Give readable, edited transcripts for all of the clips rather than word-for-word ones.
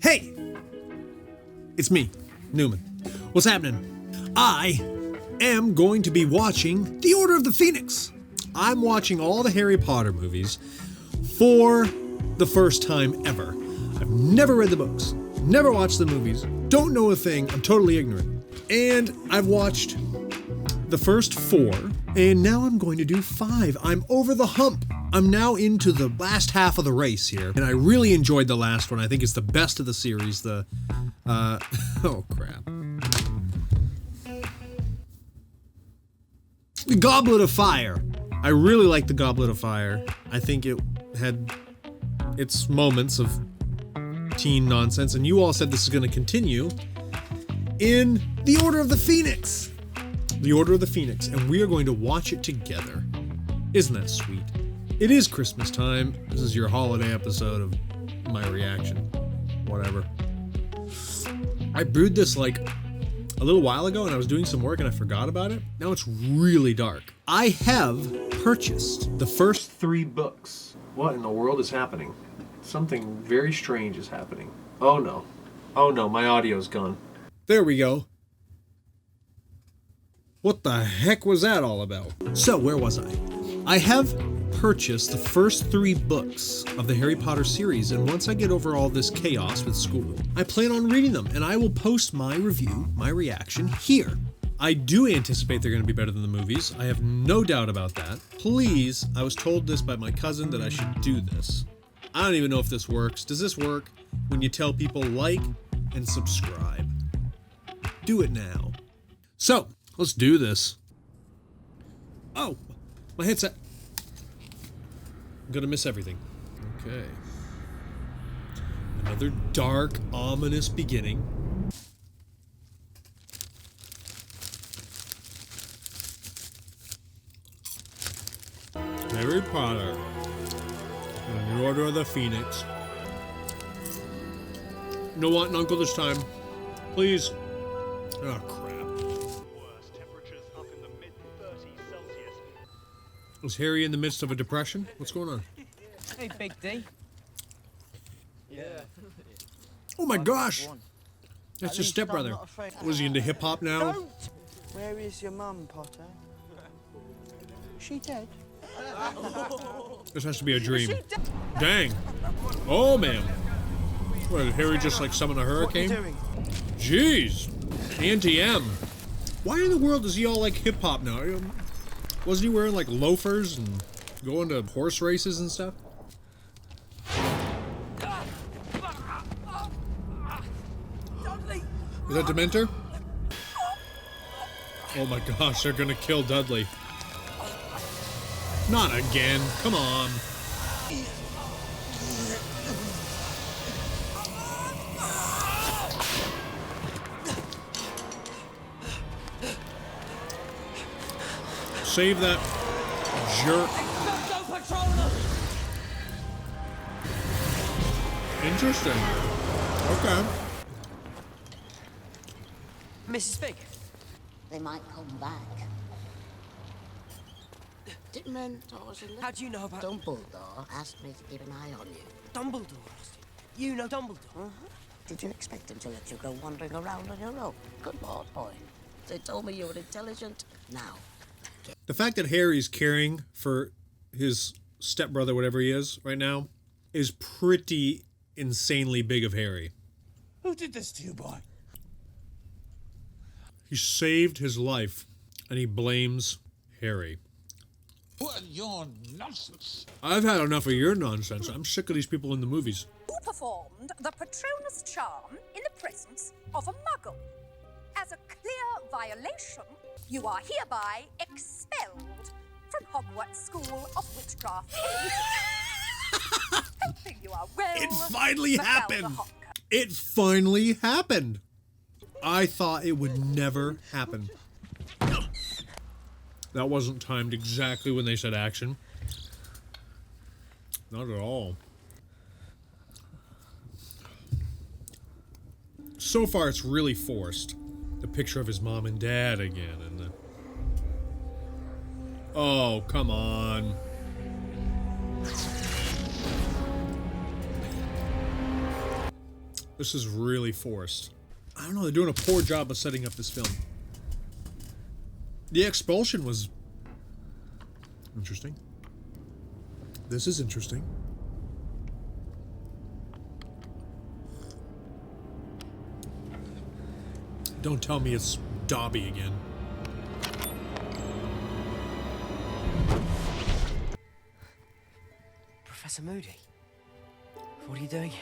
Hey! It's me, Newman. What's happening? I am going to be watching The Order of the Phoenix. I'm watching all the Harry Potter movies for the first time ever. I've never read the books, never watched the movies, don't know a thing, I'm totally ignorant. And I've watched the first 4, and now I'm going to do 5. I'm over the hump. I'm now into the last half of the race here, and I really enjoyed the last one. I think it's the best of the series. Oh crap. The Goblet of Fire. I really like the Goblet of Fire. I think it had its moments of teen nonsense, and you all said this is going to continue in The Order of the Phoenix. The Order of the Phoenix, and we are going to watch it together. Isn't that sweet? It is Christmas time. This is your holiday episode of my reaction. Whatever. I brewed this like a little while ago and I was doing some work and I forgot about it. Now it's really dark. I have purchased the first 3 books. What in the world is happening? Something very strange is happening. Oh no. Oh no, my audio's gone. There we go. What the heck was that all about? So, where was I? I have purchased the first 3 books of the Harry Potter series, and once I get over all this chaos with school, I plan on reading them, and I will post my review, my reaction, here. I do anticipate they're going to be better than the movies. I have no doubt about that. Please, I was told this by my cousin that I should do this. I don't even know if this works. Does this work when you tell people like and subscribe? Do it now. So, let's do this. Oh, my headset. I'm gonna miss everything. Okay. Another dark, ominous beginning. Harry Potter and the Order of the Phoenix. No aunt and uncle this time. Please. Oh, crap. Is Harry in the midst of a depression? What's going on? Hey, Big D. Yeah. Oh my gosh! That's his stepbrother. Was he into hip-hop now? Don't! Where is your mum, Potter? She dead? This has to be a dream. Dang. Oh, man. What, did Harry just, like, summon a hurricane? What are you doing? Jeez. Auntie M. Why in the world is he all, like, hip-hop now? Wasn't he wearing, like, loafers and going to horse races and stuff? Is that Dementor? Oh my gosh, they're gonna kill Dudley. Not again, come on. Save that jerk. Interesting. Okay. Mrs. Fig. They might come back. Did mentors in How do you know about Dumbledore asked me to keep an eye on you. Dumbledore? You know Dumbledore? Did you expect him to let you go wandering around on your own? Good Lord, boy. They told me you were intelligent. Now. The fact that Harry's caring for his stepbrother, whatever he is, right now, is pretty insanely big of Harry. Who did this to you, boy? He saved his life, and he blames Harry. What your nonsense! I've had enough of your nonsense. I'm sick of these people in the movies. Who performed the Patronus charm in the presence of a muggle. As a clear violation, you are hereby expelled from Hogwarts School of Witchcraft and Wizardry. Hoping you are well. It finally Macalda happened! Hopker. It finally happened! I thought it would never happen. That wasn't timed exactly when they said action. Not at all. So far, it's really forced. The picture of his mom and dad again, and the... Oh, come on. This is really forced. I don't know, they're doing a poor job of setting up this film. The expulsion was interesting. This is interesting. Don't tell me it's Dobby again. Professor Moody? What are you doing here?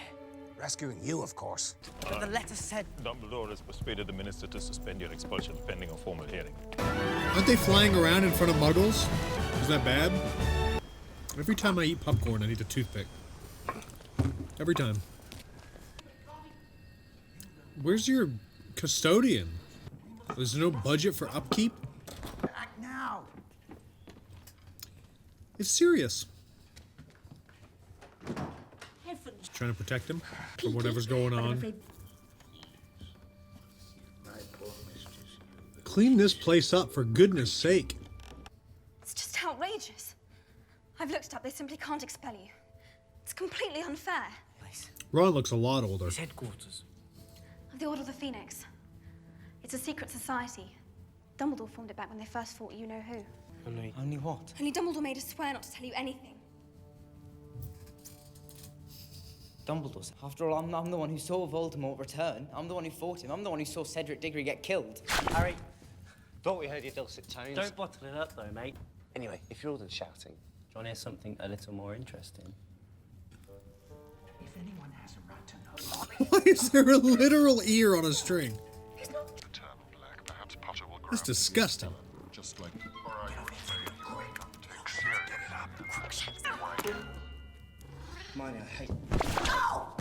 Rescuing you, of course. But the letter said... Dumbledore has persuaded the minister to suspend your expulsion pending a formal hearing. Aren't they flying around in front of muggles? Is that bad? Every time I eat popcorn, I need a toothpick. Every time. Where's your custodian? There's no budget for upkeep? Act now! It's serious. Heavens. Trying to protect him from whatever's going on. Clean this place up, for goodness sake. It's just outrageous. I've looked it up. They simply can't expel you. It's completely unfair. Place. Ron looks a lot older. His headquarters. Of the Order of the Phoenix. It's a secret society. Dumbledore formed it back when they first fought you-know-who. Only what? Only Dumbledore made us swear not to tell you anything. Dumbledore's. After all, I'm the one who saw Voldemort return. I'm the one who fought him. I'm the one who saw Cedric Diggory get killed. Harry, thought we heard your dulcet tones. Don't bottle it up though, mate. Anyway, if you're all done shouting... Do you want to hear something a little more interesting? If anyone has a right to know... Why is there a literal ear on a string? That's disgusting. Just like... Mine, I hate... No!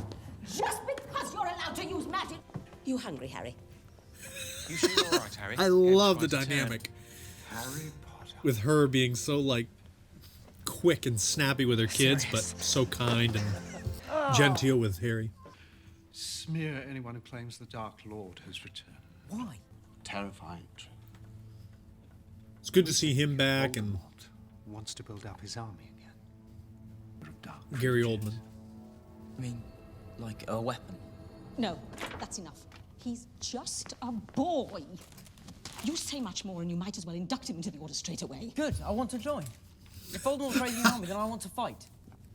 Just because you're allowed to use magic. You hungry, Harry? You sure you're all right, Harry? I love the dynamic Harry Potter. with her being so, like, quick and snappy with her kids, but so kind and genteel with Harry. Smear anyone who claims the Dark Lord has returned. Why? Terrifying truth. It's good to see him back and Voldemort wants to build up his army again. Of dark Gary creatures. Oldman. I mean, like a weapon. No, that's enough. He's just a boy. You say much more and you might as well induct him into the Order straight away. Good, I want to join. If Voldemort's raising an army, then I want to fight.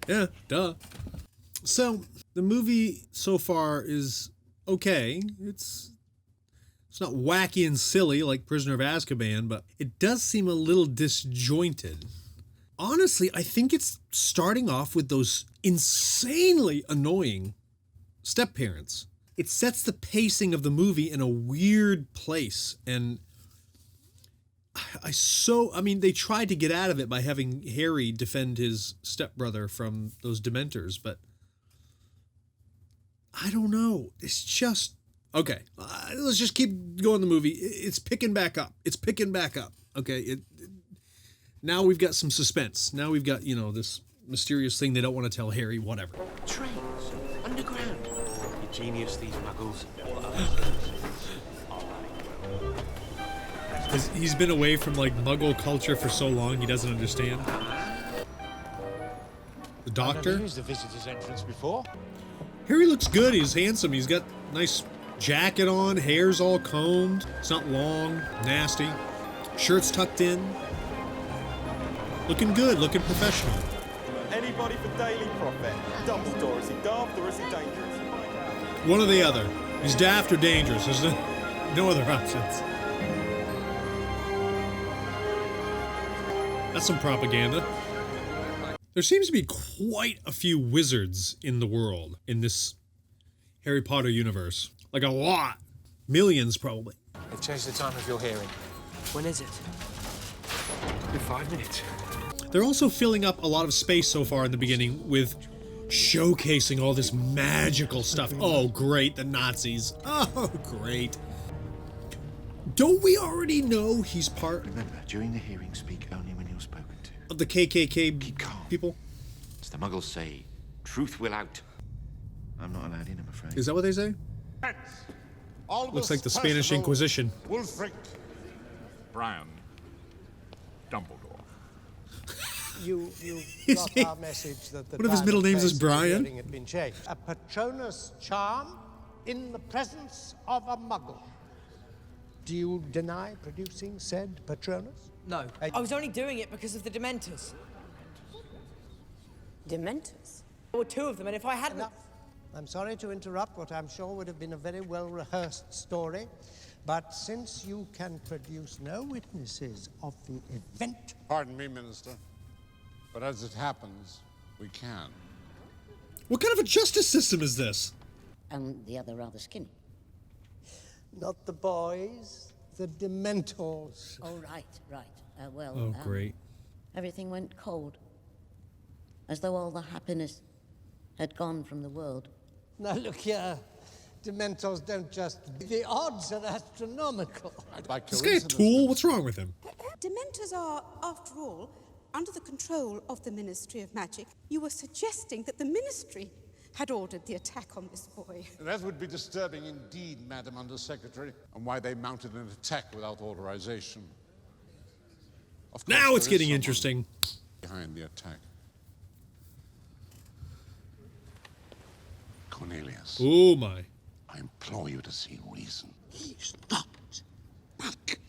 Yeah, duh. So, the movie so far is okay. It's not wacky and silly like Prisoner of Azkaban, but it does seem a little disjointed. Honestly, I think it's starting off with those insanely annoying step-parents. It sets the pacing of the movie in a weird place, and I mean, they tried to get out of it by having Harry defend his stepbrother from those Dementors, but I don't know. It's just... Okay, let's just keep going the movie. It's picking back up. It's picking back up. Okay, now we've got some suspense. Now we've got, this mysterious thing they don't want to tell Harry, whatever. Trains. Underground. Ingenious, these muggles. He's been away from, Muggle culture for so long, he doesn't understand. The doctor? I've never used the visitor's entrance before. Harry looks good. He's handsome. He's got nice jacket on, hair's all combed. It's not long, nasty. Shirt's tucked in. Looking good, looking professional. Anybody for Daily Prophet? Dumbledore, is he daft or is he dangerous? One or the other. He's daft or dangerous. There's no other options. That's some propaganda. There seems to be quite a few wizards in the world, in this Harry Potter universe. Like a lot. Millions, probably. They've changed the time of your hearing. When is it? In 5 minutes. They're also filling up a lot of space so far in the beginning with showcasing all this magical stuff. Oh, great, the Nazis. Oh, great. Don't we already know he's part Remember, during the hearing, speak only when you're spoken to. of the KKK Keep calm. people? As the Muggles say, truth will out. I'm not allowed in, I'm afraid. Is that what they say? Looks like the Spanish Inquisition. Wulfric Brown Dumbledore. You Is got he- our message that the One of his time middle and names is place of the Brian? hearing had been changed. A Patronus charm in the presence of a muggle. Do you deny producing said Patronus? No. I was only doing it because of the Dementors. Dementors? There were two of them, and if I hadn't... Enough. I'm sorry to interrupt what I'm sure would have been a very well-rehearsed story, but since you can produce no witnesses of the event... Pardon me, Minister, but as it happens, we can. What kind of a justice system is this? And the other rather skinny. Not the boys, the Dementors. Oh, right. Oh, great. Everything went cold. As though all the happiness had gone from the world. Now look here, Dementors don't just... The odds are astronomical. This guy a tool? What's wrong with him? Dementors are, after all, under the control of the Ministry of Magic. You were suggesting that the Ministry had ordered the attack on this boy. That would be disturbing indeed, Madam Undersecretary, and why they mounted an attack without authorization. Of course, Now it's there is getting someone interesting. behind the attack. Cornelius. Oh my. I implore you to see reason. He's not back.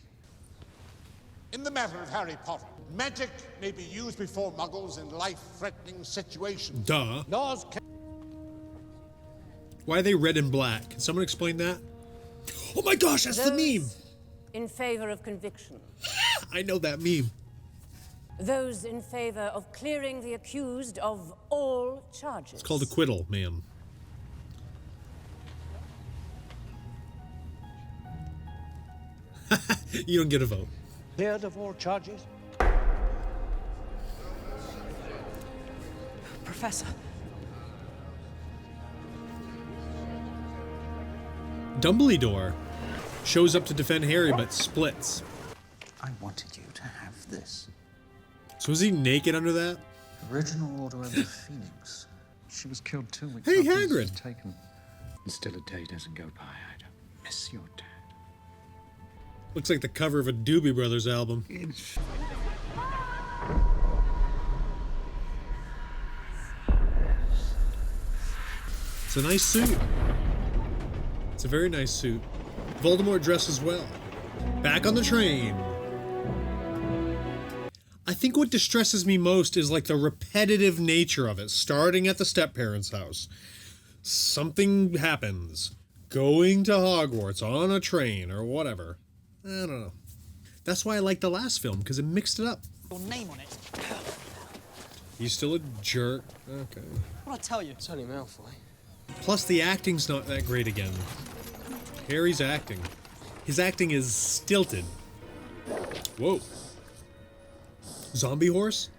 In the matter of Harry Potter, magic may be used before muggles in life-threatening situations. Duh. Laws can... Why are they red and black? Can someone explain that? Oh my gosh, that's the meme! In favor of conviction. I know that meme. Those in favor of clearing the accused of all charges. It's called acquittal, ma'am. You don't get a vote. Cleared of all charges? Professor. Dumbledore shows up to defend Harry, but splits. I wanted you to have this. So is he naked under that? Original Order of the Phoenix. She was killed 2 weeks Hey, after this Hagrid. was taken. And still a day doesn't go by. I don't miss your dad. Looks like the cover of a Doobie Brothers album. It's a nice suit. It's a very nice suit. Voldemort dresses well. Back on the train. I think what distresses me most is like the repetitive nature of it, starting at the step-parents' house. Something happens. Going to Hogwarts on a train or whatever. I don't know. That's why I like the last film, because it mixed it up. Your name on it. He's still a jerk. Okay. What I tell you? It's only Malfoy. Plus, the acting's not that great again. Harry's acting. His acting is stilted. Whoa. Zombie horse?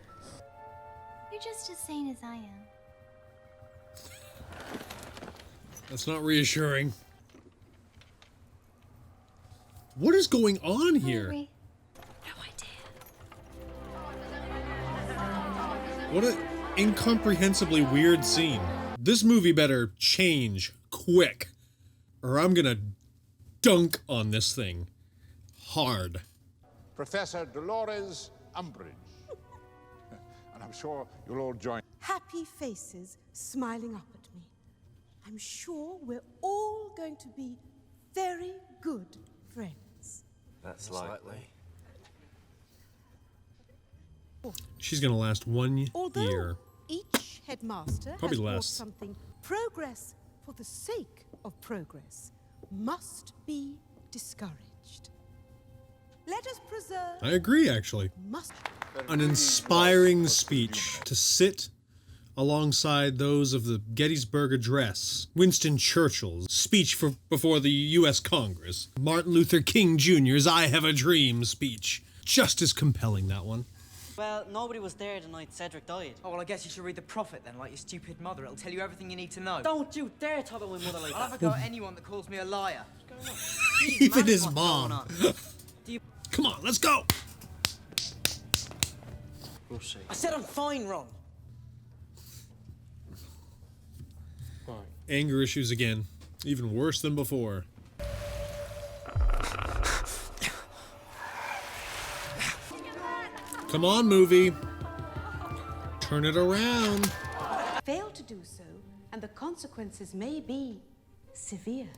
You're just as sane as I am. That's not reassuring. What is going on here? Harry. What an incomprehensibly weird scene. This movie better change quick, or I'm gonna dunk on this thing hard. Professor Dolores Umbridge. And I'm sure you'll all join. Happy faces smiling up at me. I'm sure we're all going to be very good friends. That's likely. She's gonna last 1 Although year. each headmaster Probably has brought less. something. Progress for the sake of progress must be discouraged. Let us preserve. I agree, actually. Must. An inspiring speech to sit alongside those of the Gettysburg Address, Winston Churchill's speech before the U.S. Congress, Martin Luther King Jr.'s I Have a Dream speech. Just as compelling, that one. Well, nobody was there the night Cedric died. Oh, well, I guess you should read the Prophet then, like your stupid mother. It'll tell you everything you need to know. Don't you dare talk about my mother like I'll that. have a go at anyone that calls me a liar. Even his what's mom. going on? Come on, let's go. We'll see. I said I'm fine, Ron. Anger issues again. Even worse than before. Come on, movie. Turn it around. Fail to do so, and the consequences may be severe.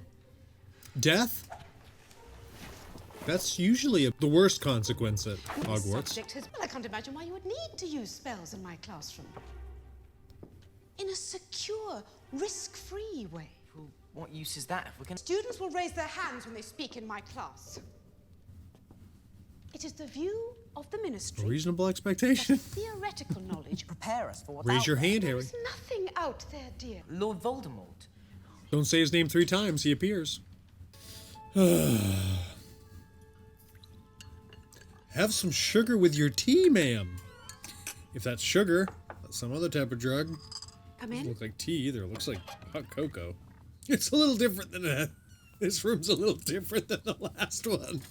Death? That's usually the worst consequence at This Hogwarts. subject has... Well, I can't imagine why you would need to use spells in my classroom. In a secure, risk-free way. Well, what use is that if we can... Students will raise their hands when they speak in my class. It is the view of the ministry. Reasonable expectation. Theoretical knowledge. Prepare us for what's Raise out your there. hand, Harry. There's nothing out there, dear. Lord Voldemort. Don't say his name 3 times, he appears. Have some sugar with your tea, ma'am. If that's sugar, that's some other type of drug. Come Doesn't in. look like tea either. It looks like hot cocoa. It's a little different than that. This room's a little different than the last one.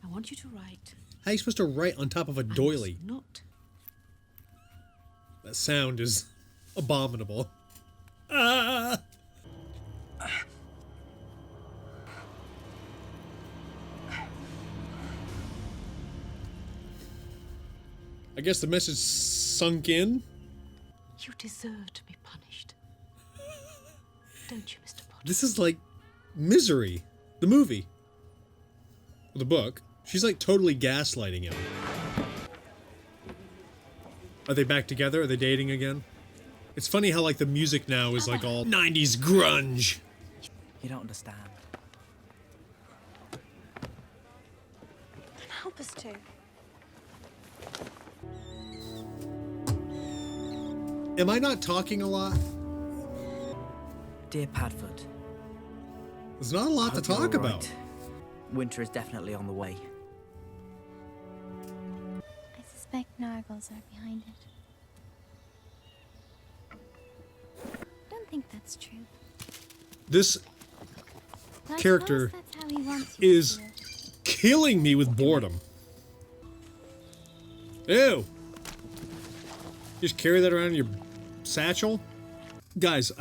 I want you to write. How are you supposed to write on top of a doily? Not. That sound is abominable. Ah! I guess the message sunk in. You deserve to be punished. Don't you, Mr. Potter? This is like Misery, the movie. The book. She's like totally gaslighting him. Are they back together? Are they dating again? It's funny how like the music now is like all 90s grunge. You don't understand. Help us to. Am I not talking a lot? Dear Padfoot. There's not a lot to talk about. Right. Winter is definitely on the way. I suspect Nargles are behind it. I don't think that's true. This But I character suppose that's how he wants you to is feel. killing me with boredom. Ew. Just carry that around in your satchel? Guys,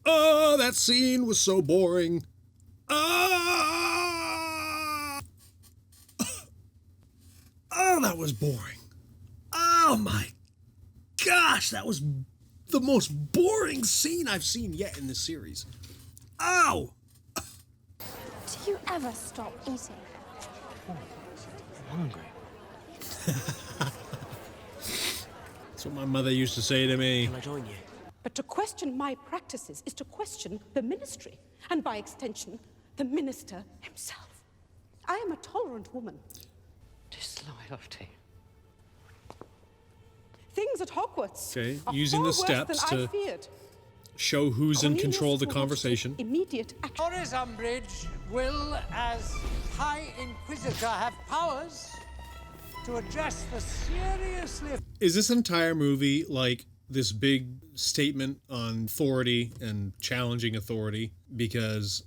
oh, that scene was so boring. Oh, that was boring. Oh my gosh, that was the most boring scene I've seen yet in this series. Ow! Do you ever stop eating? I'm hungry. That's what my mother used to say to me. Can I join you? But to question my practices is to question the ministry, and by extension, the minister himself. I am a tolerant woman. Disloyalty. Things at Hogwarts Okay, are using far the worse steps than I to feared. show who's in Cornelius control of the will have to conversation. take immediate action. Boris Umbridge will, as High Inquisitor, have powers to address the seriously... Is this entire movie like this big statement on authority and challenging authority? Because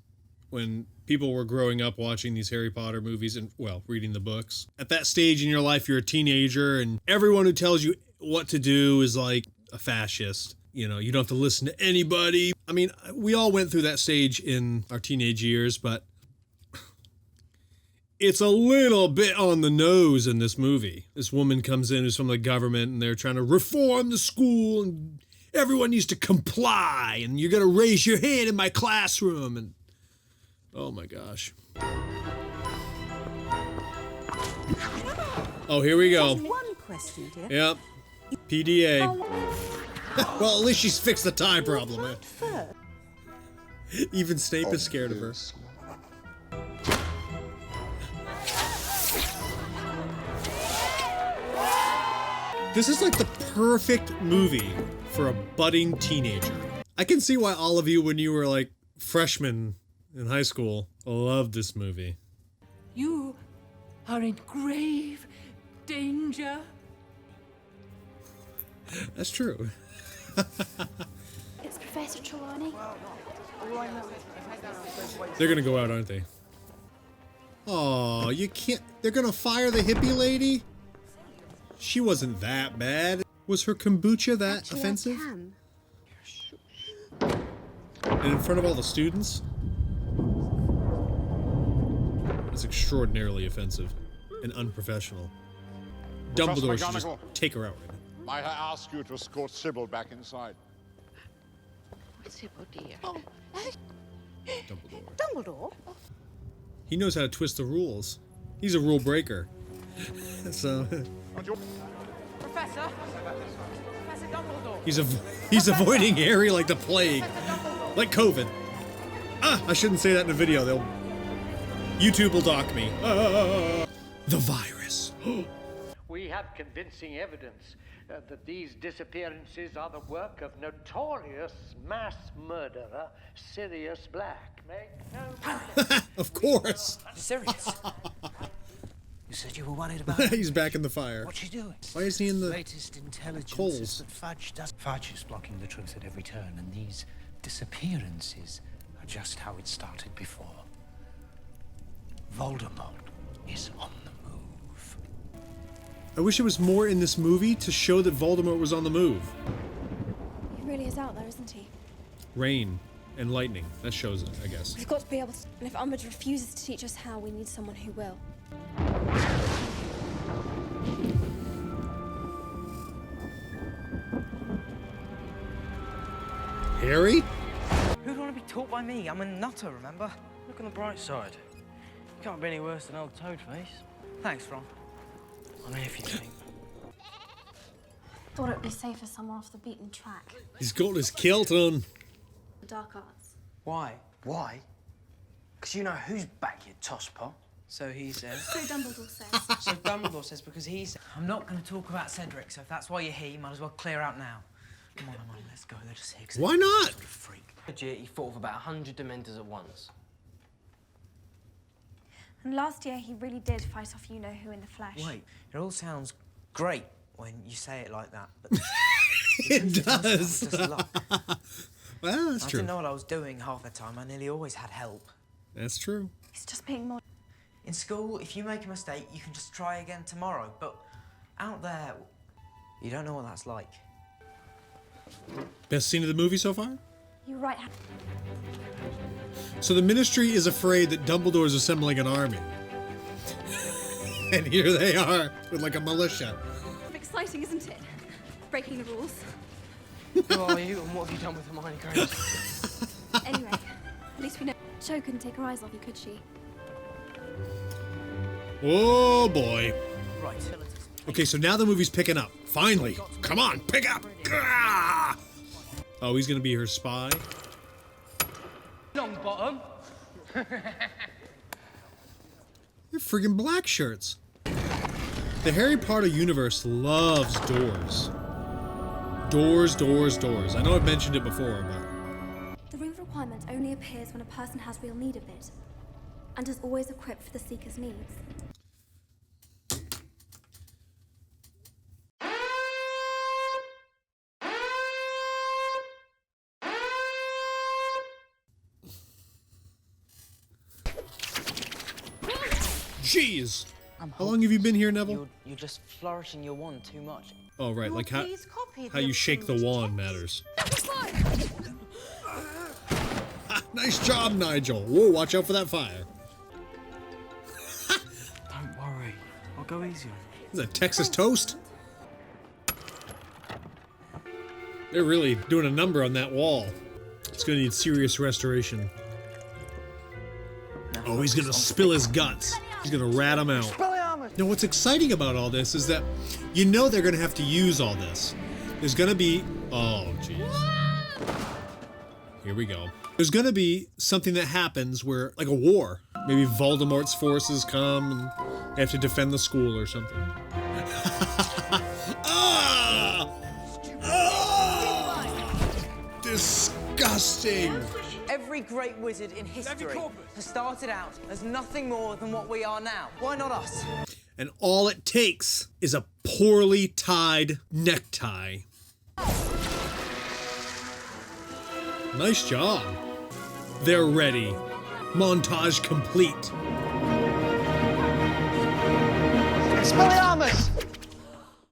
when people were growing up watching these Harry Potter movies and, well, reading the books, at that stage in your life, you're a teenager and everyone who tells you what to do is like a fascist. You know, you don't have to listen to anybody. I mean, we all went through that stage in our teenage years, but it's a little bit on the nose in this movie. This woman comes in who's from the government and they're trying to reform the school and everyone needs to comply and you're going to raise your hand in my classroom and oh my gosh. Oh, here we go. One question, dear. Yep. PDA. Well, at least she's fixed the tie problem. Eh? Even Snape is scared of her. This is like the perfect movie for a budding teenager. I can see why all of you, when you were like freshmen in high school, loved this movie. You are in grave danger. That's true. It's Professor Trelawney. They're gonna go out, aren't they? Oh, you can't. They're gonna fire the hippie lady? She wasn't that bad. Was her kombucha that Actually, offensive? I can. And in front of all the students? It's extraordinarily offensive and unprofessional. Dumbledore should just take her out right now. Might I ask you to escort Sybil back inside? Sybil, dear. Dumbledore. Dumbledore? He knows how to twist the rules. He's a rule breaker. So Professor Dumbledore. he's avoiding Harry like the plague, like COVID. I shouldn't say that in a video. YouTube will dock me. The virus. We have convincing evidence that these disappearances are the work of notorious mass murderer Sirius Black. Make no Of course. Sirius. You said you were worried about him. He's back in the fire. What's he doing? Why is he in the latest intelligence coals? is that Fudge does. Fudge is blocking the truth at every turn, and these disappearances are just how it started before. Voldemort is on the move. I wish there was more in this movie to show that Voldemort was on the move. He really is out there, isn't he? Rain and lightning. That shows it, I guess. We've got to be able to. And if Umbridge refuses to teach us how, we need someone who will. Harry? Who'd want to be taught by me? I'm a nutter, remember? Look on the bright side. You can't be any worse than old Toadface. Thanks, Ron. I'm here if you think. Thought it'd be safer somewhere off the beaten track. He's got his kilt on. The dark arts. Why? Why? Because you know who's back, you tosspot. So he says. So Dumbledore says. So Dumbledore says because he's. I'm not going to talk about Cedric, so if that's why you're here, you might as well clear out now. Come on, let's go. They're just here. Why not? Freak. Legit, he fought with about 100 Dementors at once. And last year, he really did fight off you-know-who in the flesh. Wait, it all sounds great when you say it like that, but It does. just luck. Well, that's I true. didn't know what I was doing half the time. I nearly always had help. That's true. He's just being more. In school, if you make a mistake, you can just try again tomorrow. But out there, you don't know what that's like. Best scene of the movie so far? You're right. So the Ministry is afraid that Dumbledore is assembling an army. And here they are with like a militia. Exciting, isn't it? Breaking the rules. Who are you and what have you done with Hermione Granger? Anyway, at least we know. Cho couldn't take her eyes off you, could she? Oh boy. Right. Okay, so now the movie's picking up. Finally. Come on, pick up. Gah! Oh, he's gonna be her spy. Long bottom. They're friggin' black shirts. The Harry Potter universe loves doors. Doors, doors, doors. I know I've mentioned it before, but... The ring of requirement only appears when a person has real need of it, and is always equipped for the seeker's needs. Jeez! How long have you been here, Neville? You're just flourishing your wand too much. Oh, right, like how Please copy you the shake the approved wand matters. Nice job, Nigel. Whoa, watch out for that fire. Don't worry. I'll go easy on you. Is that Texas toast? They're really doing a number on that wall. It's gonna need serious restoration. Oh, he's gonna spill his guts. He's gonna rat him out. Now, what's exciting about all this is that you know they're gonna have to use all this. There's gonna be... Oh, jeez. Here we go. There's gonna be something that happens where, like a war. Maybe Voldemort's forces come and they have to defend the school or something. Ah! Ah! Disgusting! Every great wizard in history has started out as nothing more than what we are now. Why not us? And all it takes is a poorly tied necktie. Nice job. They're ready. Montage complete. Expelliarmus!